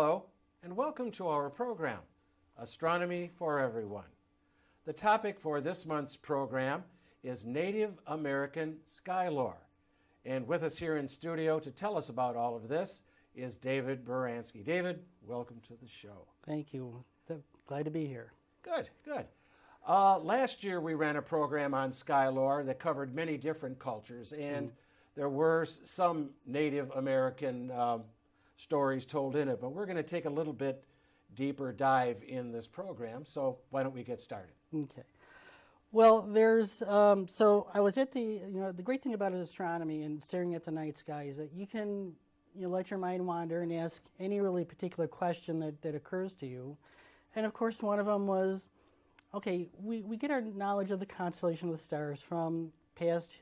Hello, and welcome to our program, Astronomy for Everyone. The topic for this month's program is Native American SkyLore. And with us here in studio to tell us about all of this is David Baranski. David, welcome to the show. Thank you. Glad to be here. Good, good. Last year we ran a program on SkyLore that covered many different cultures, and there were some Native American stories told in it, but we're going to take a little bit deeper dive in this program, so why don't we get started? Okay. Well, there's, so I was at the great thing about astronomy and staring at the night sky is that you can let your mind wander and ask any really particular question that occurs to you. And of course, one of them was, okay, we get our knowledge of the constellation of the stars from past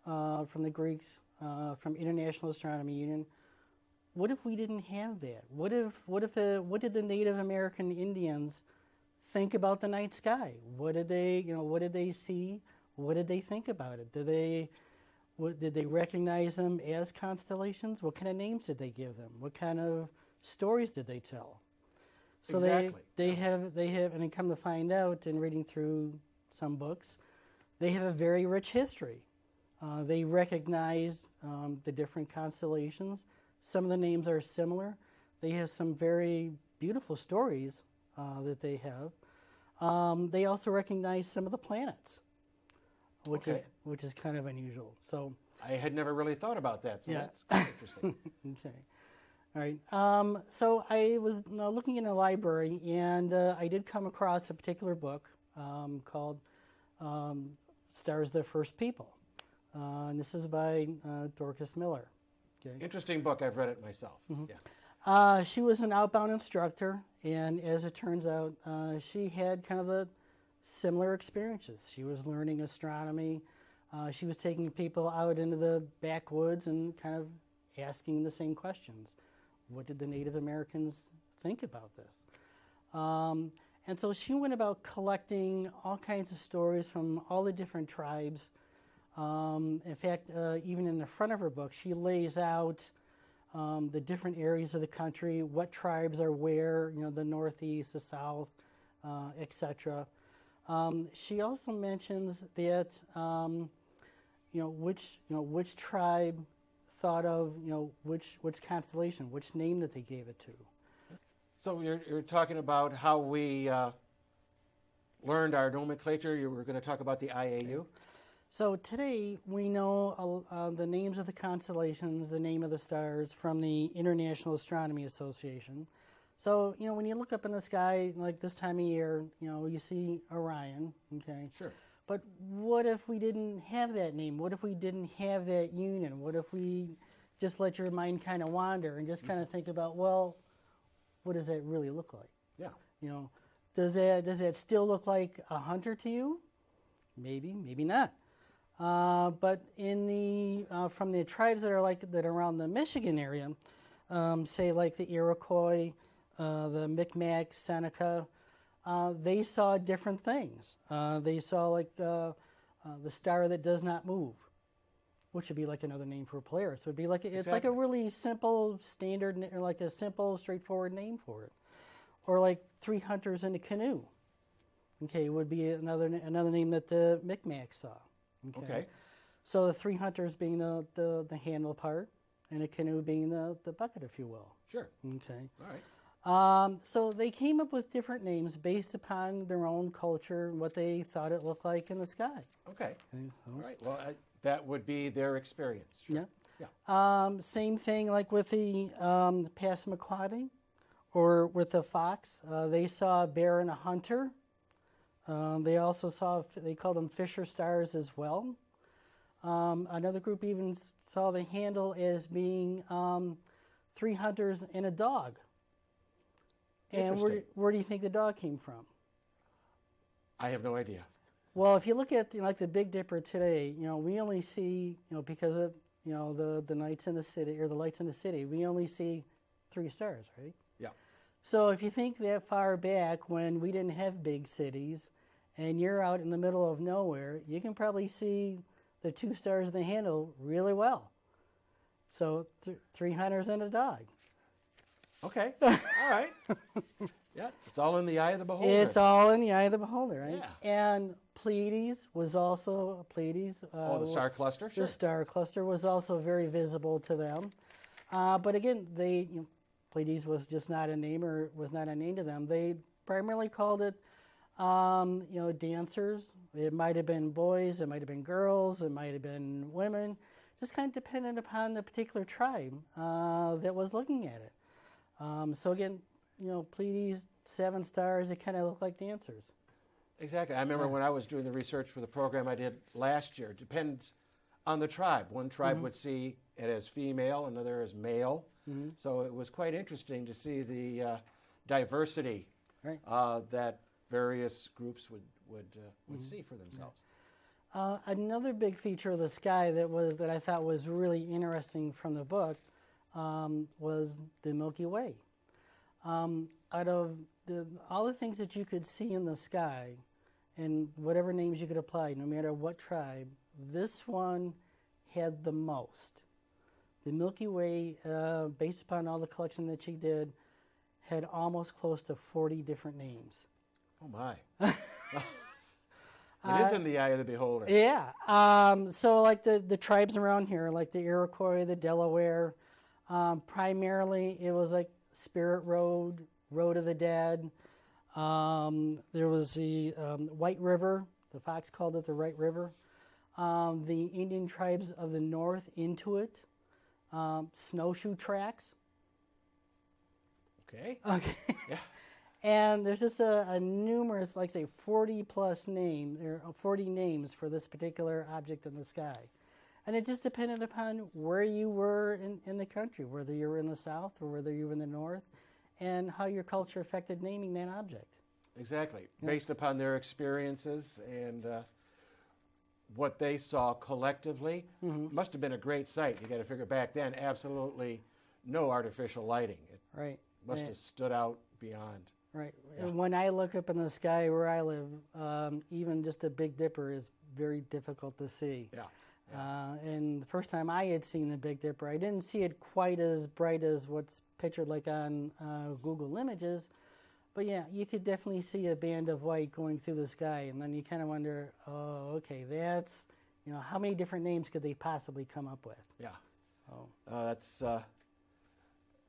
from the Greeks, from International Astronomy Union. What if we didn't have that? What did the Native American Indians think about the night sky? What did they see? What did they think about it? Did they recognize them as constellations? What kind of names did they give them? What kind of stories did they tell? So exactly. they have, and I come to find out in reading through some books, they have a very rich history. They recognize the different constellations. Some of the names are similar. They have some very beautiful stories that they have. They also recognize some of the planets, which is kind of unusual. So I had never really thought about that, so that's kind of interesting. Okay. All right. So I was looking in a library, and I did come across a particular book called Stars the First People. And this is by Dorcas Miller. Okay. Interesting book. I've read it myself. Mm-hmm. Yeah. She was an outbound instructor, and as it turns out, she had kind of the similar experiences. She was learning astronomy. She was taking people out into the backwoods and kind of asking the same questions. What did the Native Americans think about this? And so she went about collecting all kinds of stories from all the different tribes. In fact, even in the front of her book, she lays out the different areas of the country, what tribes are where, the Northeast, the South, etc. She also mentions that, which tribe thought of, which constellation, which name that they gave it to. So you're talking about how we learned our nomenclature. You were going to talk about the IAU? So today we know the names of the constellations, the name of the stars from the International Astronomy Association. So, when you look up in the sky, like this time of year, you see Orion, okay? Sure. But what if we didn't have that name? What if we didn't have that union? What if we just let your mind kind of wander and just kind of think about, well, what does that really look like? Yeah. Does that still look like a hunter to you? Maybe, maybe not. But in from the tribes that are around the Michigan area, say like the Iroquois, the Micmac, Seneca, they saw different things. They saw like the star that does not move, which would be like another name for a Polaris. So it'd be like it's like a really simple standard, or like a simple, straightforward name for it, or like three hunters in a canoe. Okay, would be another name that the Micmacs saw. Okay. So the three hunters being the handle part, and a canoe being the bucket, if you will. Sure. Okay. All right. So they came up with different names based upon their own culture and what they thought it looked like in the sky. Okay. All right. Well, that would be their experience. Sure. Yeah. Yeah. Same thing like with the Passamaquoddy or with the fox. They saw a bear and a hunter. They also they called them Fisher stars as well. Another group even saw the handle as being three hunters and a dog. And where do you think the dog came from? I have no idea. Well, if you look at like the Big Dipper today, we only see, because of the nights in the city or the lights in the city, we only see three stars, right? Yeah. So if you think that far back when we didn't have big cities and you're out in the middle of nowhere, you can probably see the two stars in the handle really well. So three hunters and a dog. Okay. All right. Yeah, it's all in the eye of the beholder. It's all in the eye of the beholder, right? Yeah. And Pleiades was also Pleiades. The star cluster. Sure. The star cluster was also very visible to them. But again, Pleiades was just not a name, or was not a name to them. They primarily called it, dancers. It might have been boys, it might have been girls, it might have been women. Just kind of dependent upon the particular tribe that was looking at it. So again, Pleiades, 7 stars, they kind of look like dancers. Exactly. I remember when I was doing the research for the program I did last year. It depends on the tribe. One tribe would see it as female, another as male. So it was quite interesting to see the diversity that various groups would see for themselves. Another big feature of the sky that I thought was really interesting from the book was the Milky Way. Out of all the things that you could see in the sky, and whatever names you could apply, no matter what tribe, this one had the most. The Milky Way, based upon all the collection that she did, had almost close to 40 different names. Oh my. It is in the eye of the beholder. Yeah. So like the tribes around here, like the Iroquois, the Delaware, primarily it was like Spirit Road, Road of the Dead. There was the White River. The Fox called it the White River. The Indian tribes of the north, Intuit. Snowshoe tracks. Okay. Yeah. And there's just a numerous, like say, 40 plus names, or 40 names for this particular object in the sky. And it just depended upon where you were in the country, whether you were in the south or whether you were in the north, and how your culture affected naming that object. Exactly. Yeah. Based upon their experiences and what they saw collectively. Must have been a great sight. You got to figure back then, absolutely no artificial lighting. It must have stood out beyond. Right. Yeah. When I look up in the sky where I live, even just a Big Dipper is very difficult to see. Yeah. And the first time I had seen the Big Dipper, I didn't see it quite as bright as what's pictured like on Google Images. But yeah, you could definitely see a band of white going through the sky, and then you kind of wonder, oh, okay, that's, how many different names could they possibly come up with? Yeah.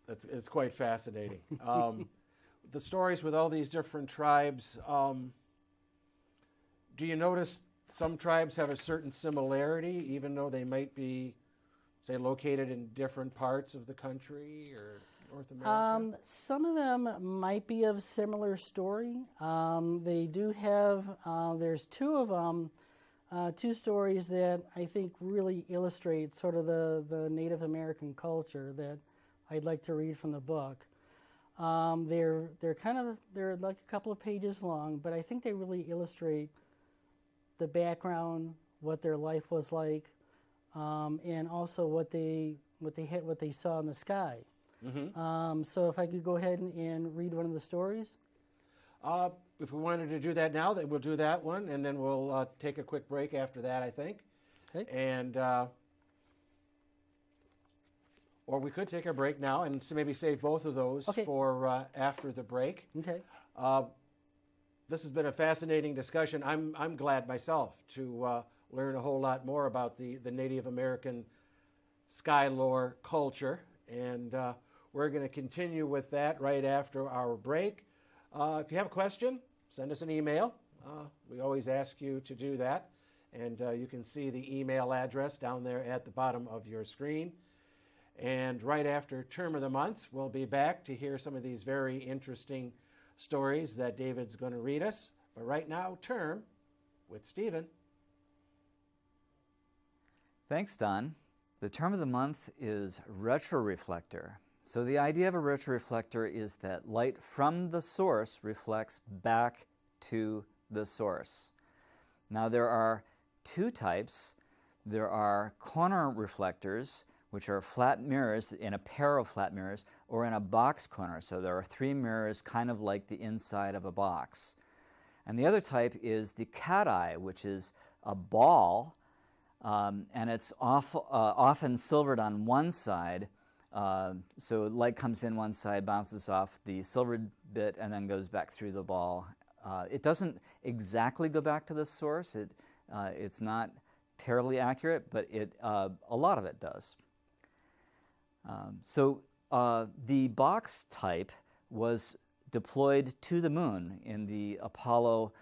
It's quite fascinating. The stories with all these different tribes, do you notice some tribes have a certain similarity, even though they might be, say, located in different parts of the country or North America? Some of them might be of similar story. They do have, there's 2 of them, 2 stories that I think really illustrate sort of the Native American culture that I'd like to read from the book. They're like a couple of pages long, but I think they really illustrate the background, what their life was like, and also what they saw in the sky. So if I could go ahead and read one of the stories. If we wanted to do that now, then we'll do that one, and then we'll take a quick break after that, I think. Okay. And or we could take a break now and maybe save both of those for after the break. Okay. This has been a fascinating discussion. I'm glad myself to learn a whole lot more about the Native American SkyLore culture, and we're going to continue with that right after our break. If you have a question, send us an email. We always ask you to do that, and you can see the email address down there at the bottom of your screen. And right after Term of the Month, we'll be back to hear some of these very interesting stories that David's going to read us. But right now, Term with Stephen. Thanks, Don. The term of the month is retroreflector. So the idea of a retroreflector is that light from the source reflects back to the source. Now there are 2 types. There are corner reflectors, which are flat mirrors in a pair of flat mirrors, or in a box corner. So there are 3 mirrors kind of like the inside of a box. And the other type is the cat eye, which is a ball, and it's often silvered on one side, So light comes in one side, bounces off the silver bit, and then goes back through the ball. It doesn't exactly go back to the source. It's not terribly accurate, but a lot of it does. The box type was deployed to the moon in the Apollo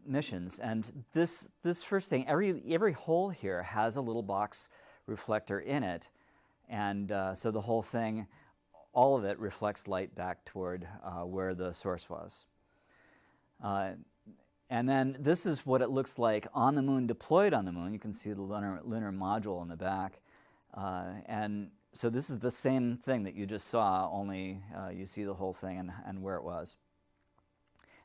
missions, and this first thing, every hole here has a little box reflector in it, and so the whole thing, all of it reflects light back toward where the source was. And then this is what it looks like on the moon, deployed on the moon. You can see the lunar module in the back. And so this is the same thing that you just saw, only you see the whole thing and where it was.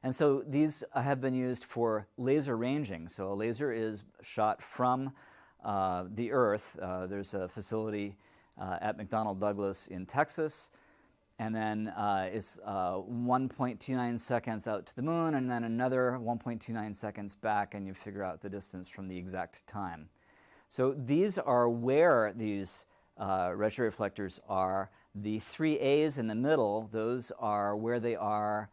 And so these have been used for laser ranging. So a laser is shot from the Earth. There's a facility at McDonnell Douglas in Texas. And then it's 1.29 seconds out to the moon, and then another 1.29 seconds back, and you figure out the distance from the exact time. So these are where these retroreflectors are. The 3 A's in the middle, those are where they are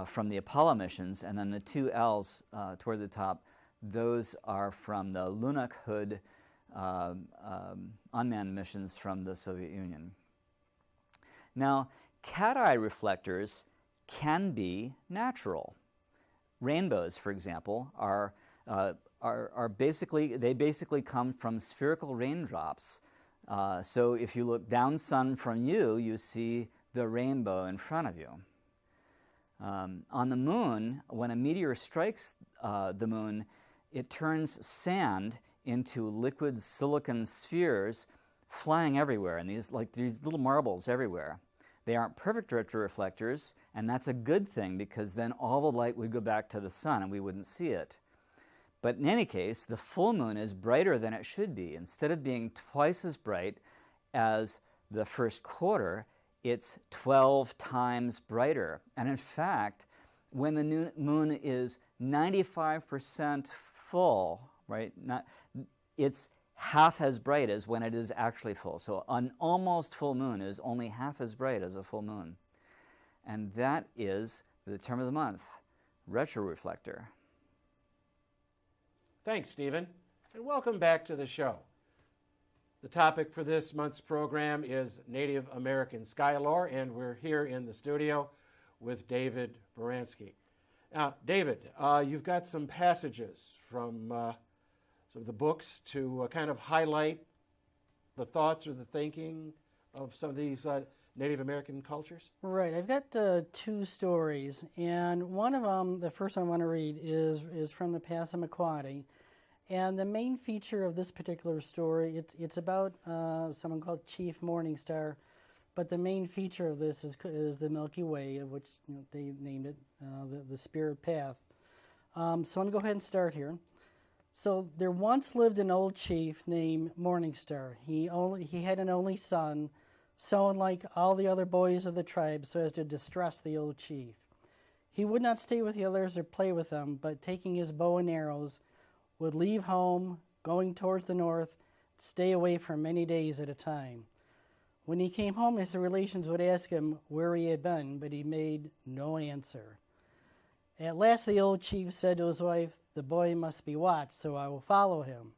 from the Apollo missions, and then the 2 L's toward the top, those are from the Lunokhod unmanned missions from the Soviet Union. Now, cat-eye reflectors can be natural. Rainbows, for example, are basically come from spherical raindrops. So if you look down sun from you, you see the rainbow in front of you. On the moon, when a meteor strikes the moon, it turns sand into liquid silicon spheres flying everywhere, and these little marbles everywhere. They aren't perfect retroreflectors, and that's a good thing because then all the light would go back to the sun and we wouldn't see it. But in any case, the full moon is brighter than it should be. Instead of being twice as bright as the first quarter, it's 12 times brighter. And in fact, when the moon is 95% full, right, it's half as bright as when it is actually full. So an almost full moon is only half as bright as a full moon. And that is the term of the month, retroreflector. Thanks, Stephen, and welcome back to the show. The topic for this month's program is Native American SkyLore, and we're here in the studio with David Baranski. Now, David, you've got some passages from some of the books to kind of highlight the thoughts or the thinking of some of these Native American cultures? Right. I've got 2 stories, and one of them, the first one I want to read, is from the Passamaquoddy. And the main feature of this particular story, it's about someone called Chief Morningstar, but the main feature of this is the Milky Way, of which they named it the Spirit Path. So let me go ahead and start here. So there once lived an old chief named Morningstar. He had an only son, so unlike all the other boys of the tribe, so as to distress the old chief. He would not stay with the others or play with them, but taking his bow and arrows, would leave home, going towards the north, stay away for many days at a time. When he came home, his relations would ask him where he had been, but he made no answer. At last the old chief said to his wife, "The boy must be watched, so I will follow him."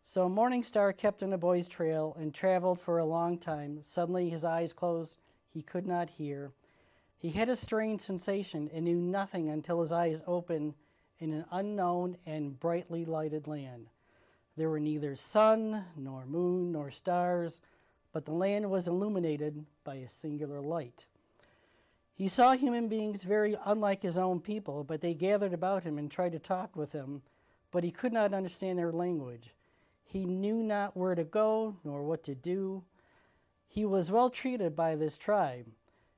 So Morningstar kept on the boy's trail and traveled for a long time. Suddenly his eyes closed. He could not hear. He had a strange sensation and knew nothing until his eyes opened in an unknown and brightly lighted land. There were neither sun, nor moon, nor stars, but the land was illuminated by a singular light. He saw human beings very unlike his own people, but they gathered about him and tried to talk with him, but he could not understand their language. He knew not where to go, nor what to do. He was well treated by this tribe.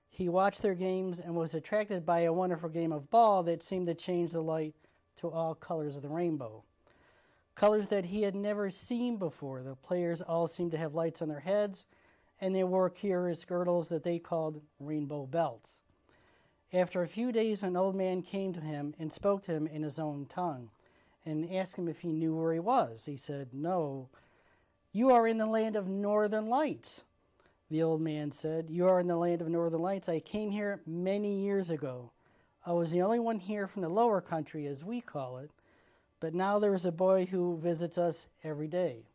He watched their games and was attracted by a wonderful game of ball that seemed to change the light to all colors of the rainbow. Colors that he had never seen before. The players all seemed to have lights on their heads, and they wore curious girdles that they called rainbow belts. After a few days, an old man came to him and spoke to him in his own tongue and asked him if he knew where he was. He said, "No, you are in the land of northern lights. The old man said, "You are in the land of northern lights. I came here many years ago. I was the only one here from the lower country, as we call it, but now there is a boy who visits us every day,"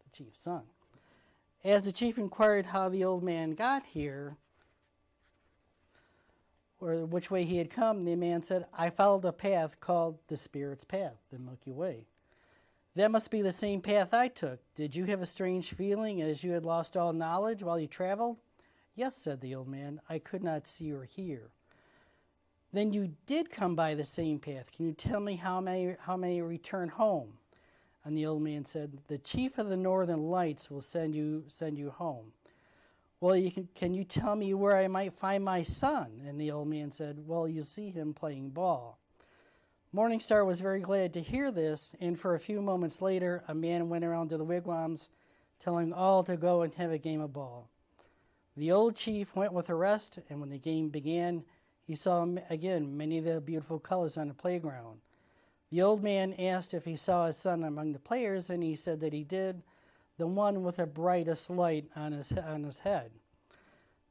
the chief's son. As the chief inquired how the old man got here, or which way he had come, the man said, "I followed a path called the Spirit's Path, the Milky Way." "That must be the same path I took. Did you have a strange feeling as you had lost all knowledge while you traveled?" "Yes," said the old man, "I could not see or hear." "Then you did come by the same path. Can you tell me how may you return home?" And the old man said, "The chief of the northern lights will send you home." "Well, can you tell me where I might find my son?" And the old man said, "Well, you'll see him playing ball." Morningstar was very glad to hear this, and for a few moments later, a man went around to the wigwams, telling all to go and have a game of ball. The old chief went with the rest, and when the game began, he saw again many of the beautiful colors on the playground. The old man asked if he saw his son among the players, and he said that he did, the one with the brightest light on his head.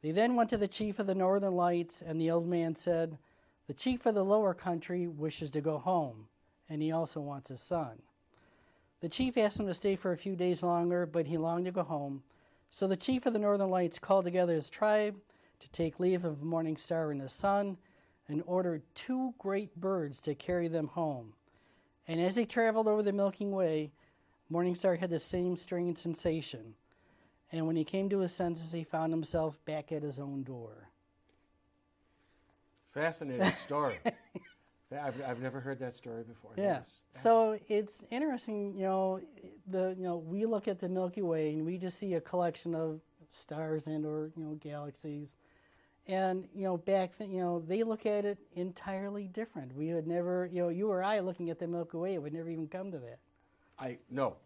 They then went to the chief of the northern lights, and the old man said, "The chief of the lower country wishes to go home, and he also wants his son." The chief asked him to stay for a few days longer, but he longed to go home. So the chief of the northern lights called together his tribe to take leave of Morningstar and his son, and ordered 2 great birds to carry them home. And as they traveled over the Milky Way, Morningstar had the same strange sensation. And when he came to his senses, he found himself back at his own door. Fascinating story. I've never heard that story before. Yeah. So it's interesting, we look at the Milky Way and we just see a collection of stars and or galaxies. And back then, they look at it entirely different. We would never, you or I looking at the Milky Way would never even come to that. No.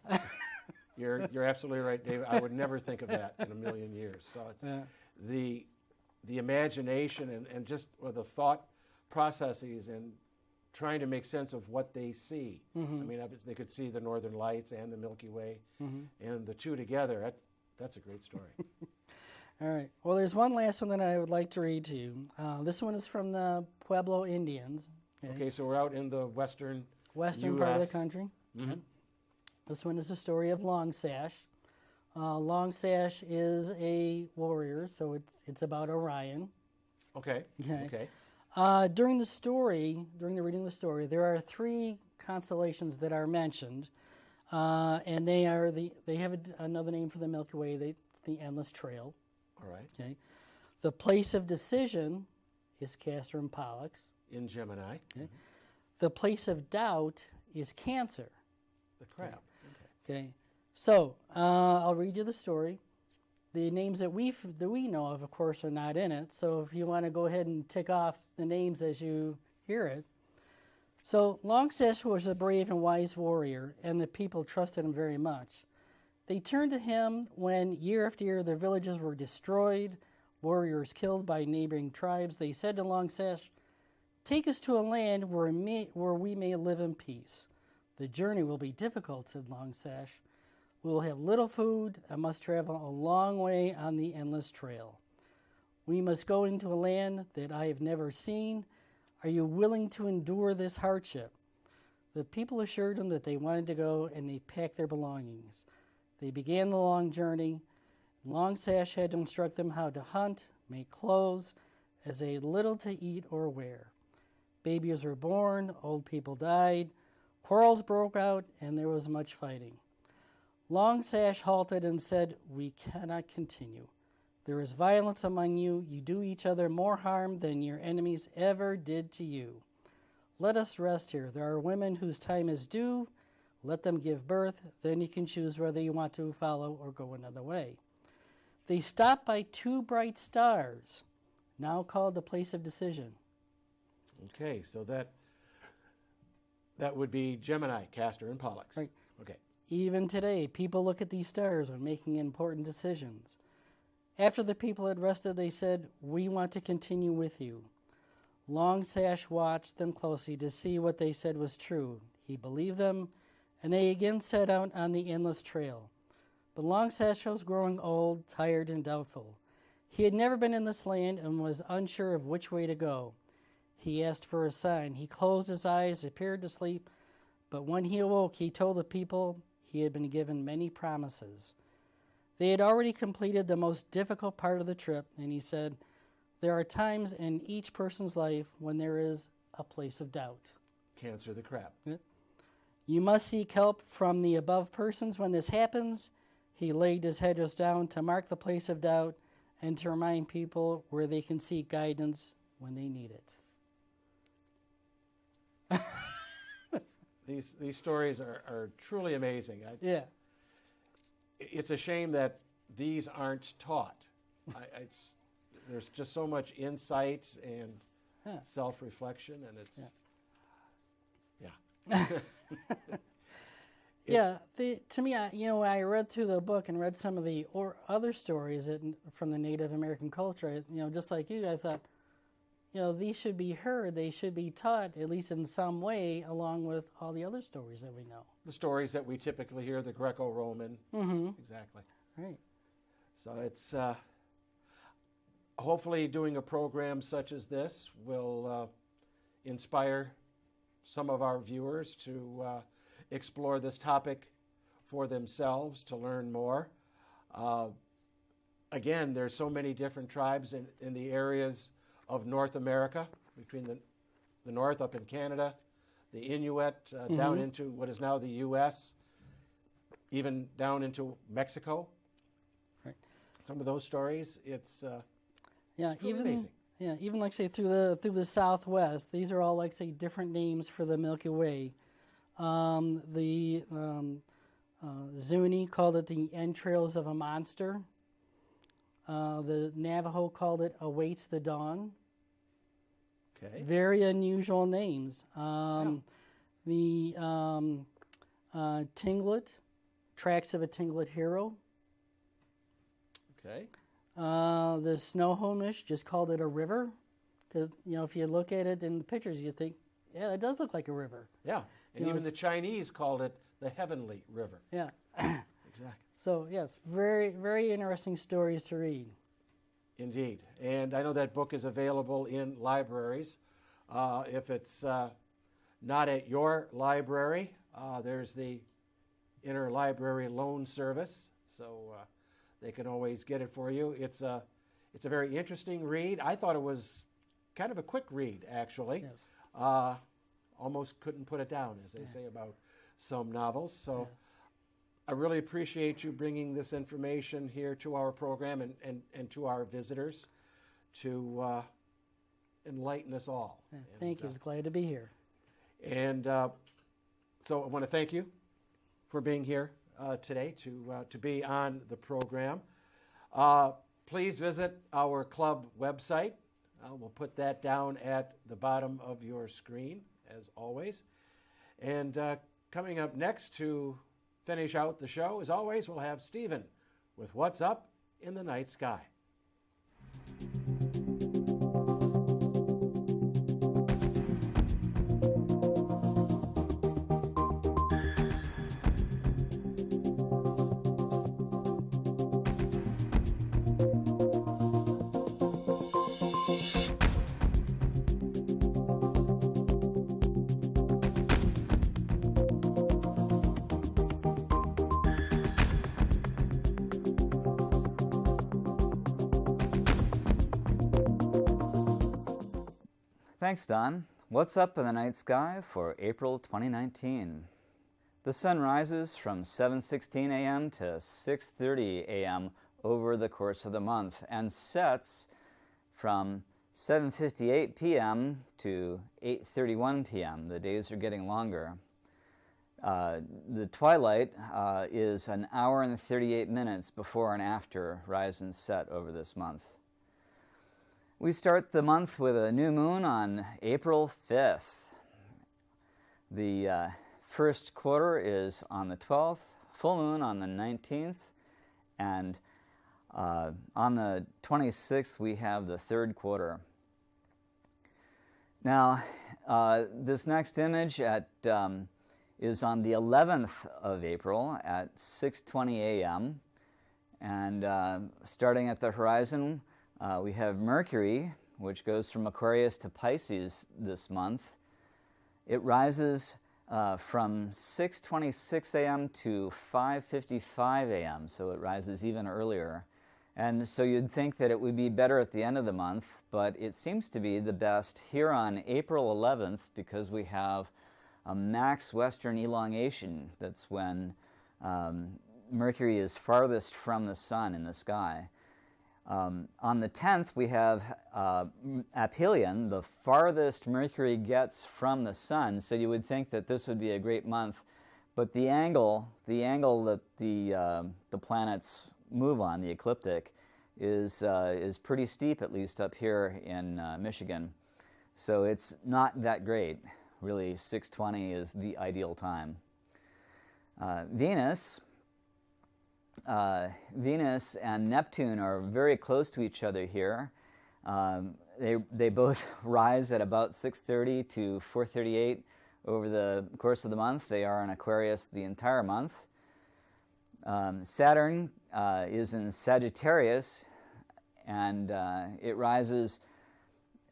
You're absolutely right, David. I would never think of that in a million years. So it's the imagination and just the thought processes and trying to make sense of what they see. Mm-hmm. I mean, they could see the Northern Lights and the Milky Way, Mm-hmm. and the two together. That's a great story. All right. Well, there's one last one that I would like to read to you. This one is from the Pueblo Indians. Okay, so we're out in the western Western US. part of the country. Mm-hmm. This one is the story of Long Sash. Long Sash is a warrior, so it's about Orion. Okay. During the reading of the story, there are 3 constellations that are mentioned, and they have another name for the Milky Way. It's the Endless Trail. All right. Okay. The place of decision is Castor and Pollux. In Gemini. Okay. The place of doubt is Cancer. The crab. Okay. So I'll read you the story. The names that we know of course, are not in it. So if you want to go ahead and tick off the names as you hear it. So Long Sash was a brave and wise warrior, and the people trusted him very much. They turned to him when, year after year, their villages were destroyed, warriors killed by neighboring tribes. They said to Long Sash, "Take us to a land where we may live in peace." "The journey will be difficult," said Long Sash. "We will have little food and must travel a long way on the endless trail. We must go into a land that I have never seen. Are you willing to endure this hardship?" The people assured him that they wanted to go, and they packed their belongings. They began the long journey. Long Sash had to instruct them how to hunt, make clothes, as they had little to eat or wear. Babies were born, old people died, quarrels broke out, and there was much fighting. Long Sash halted and said, "We cannot continue. There is violence among you. You do each other more harm than your enemies ever did to you. Let us rest here. There are women whose time is due. Let them give birth. Then you can choose whether you want to follow or go another way." They stopped by 2 bright stars, now called the place of decision. Okay, so that would be Gemini, Castor, and Pollux. Right. Okay. Even today, people look at these stars when making important decisions. After the people had rested, they said, "We want to continue with you." Long Sash watched them closely to see what they said was true. He believed them, and they again set out on the endless trail. But Long Satchel was growing old, tired, and doubtful. He had never been in this land and was unsure of which way to go. He asked for a sign. He closed his eyes, appeared to sleep, but when he awoke, he told the people he had been given many promises. They had already completed the most difficult part of the trip, and he said, "There are times in each person's life when there is a place of doubt. Cancer the crab. You must seek help from the above persons when this happens." He laid his headrest down to mark the place of doubt and to remind people where they can seek guidance when they need it. These stories are truly amazing. Yeah. It's a shame that these aren't taught. There's just so much insight and self-reflection, and it's Yeah, to me, when I read through the book and read some of the other stories from the Native American culture, just like you, I thought, these should be heard. They should be taught, at least in some way, along with all the other stories that we know. The stories that we typically hear, the Greco-Roman. Mm-hmm. Exactly. Right. So it's hopefully doing a program such as this will inspire some of our viewers to explore this topic for themselves, to learn more. Again, there's so many different tribes in the areas of North America, between the north up in Canada, the Inuit, down into what is now the U.S., even down into Mexico. Right. Some of those stories, it's even amazing. Yeah, even like say through the Southwest, these are all like say different names for the Milky Way. The Zuni called it the entrails of a monster. The Navajo called it awaits the dawn. Okay. Very unusual names. The Tinglet, tracks of a Tinglet hero. Okay. The Snohomish just called it a river, because if you look at it in the pictures, you think, yeah, it does look like a river. Yeah, and even the Chinese called it the Heavenly River. Yeah. Exactly. So yes, very, very interesting stories to read. Indeed. And I know that book is available in libraries. If it's not at your library, there's the Interlibrary Loan Service, so they can always get it for you. It's a very interesting read. I thought it was kind of a quick read, actually. Yes. Almost couldn't put it down, as they say about some novels. So I really appreciate you bringing this information here to our program and to our visitors to enlighten us all. Thank you. I was glad to be here. And so I want to thank you for being here today to be on the program. Please visit our club website. We'll put that down at the bottom of your screen, as always. And coming up next to finish out the show, as always, we'll have Stephen with What's Up in the Night Sky. Thanks, Don. What's up in the night sky for April 2019? The sun rises from 7:16 a.m. to 6:30 a.m. over the course of the month and sets from 7:58 p.m. to 8:31 p.m. The days are getting longer. The twilight is an hour and 38 minutes before and after rise and set over this month. We start the month with a new moon on April 5th. The first quarter is on the 12th, full moon on the 19th, and on the 26th we have the third quarter. Now, this next image is on the 11th of April at 6:20 a.m. And starting at the horizon, we have Mercury, which goes from Aquarius to Pisces this month. It rises from 6:26 a.m. to 5:55 a.m., so it rises even earlier. And so you'd think that it would be better at the end of the month, but it seems to be the best here on April 11th because we have a max western elongation. That's when Mercury is farthest from the sun in the sky. On the 10th, we have aphelion, the farthest Mercury gets from the sun, so you would think that this would be a great month, but the angle that the planets move on, the ecliptic, is pretty steep, at least up here in Michigan. So it's not that great. Really, 6:20 is the ideal time. Venus and Neptune are very close to each other here. They both rise at about 6:30 to 4:38 over the course of the month. They are in Aquarius the entire month. Saturn is in Sagittarius, and it rises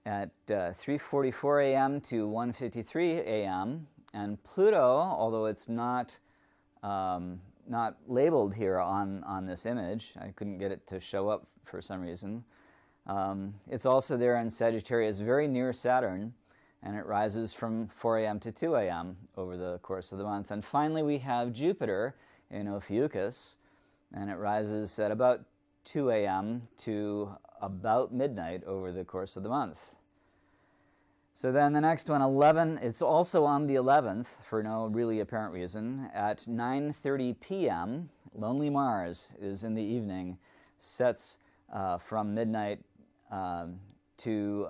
at 3:44 a.m. to 1:53 a.m. And Pluto, although it's not labeled here on this image, I couldn't get it to show up for some reason. It's also there in Sagittarius, very near Saturn, and it rises from 4 a.m. to 2 a.m. over the course of the month. And finally, we have Jupiter in Ophiuchus, and it rises at about 2 a.m. to about midnight over the course of the month. So then the next one, 11, it's also on the 11th, for no really apparent reason, at 9:30 p.m. Lonely Mars is in the evening, sets from midnight to,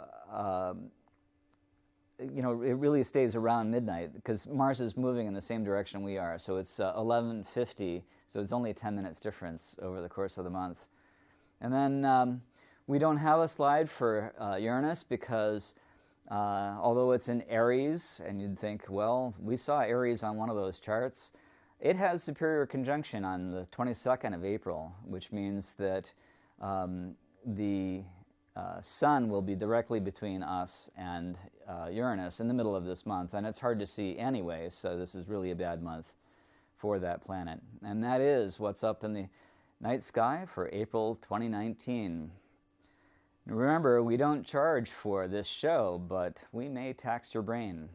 it really stays around midnight, because Mars is moving in the same direction we are, so it's 11:50, so it's only a 10 minutes difference over the course of the month. And then we don't have a slide for Uranus because although it's in Aries, and you'd think, well, we saw Aries on one of those charts, it has superior conjunction on the 22nd of April, which means that the Sun will be directly between us and Uranus in the middle of this month, and it's hard to see anyway, so this is really a bad month for that planet. And that is what's up in the night sky for April 2019. Remember, we don't charge for this show, but we may tax your brain.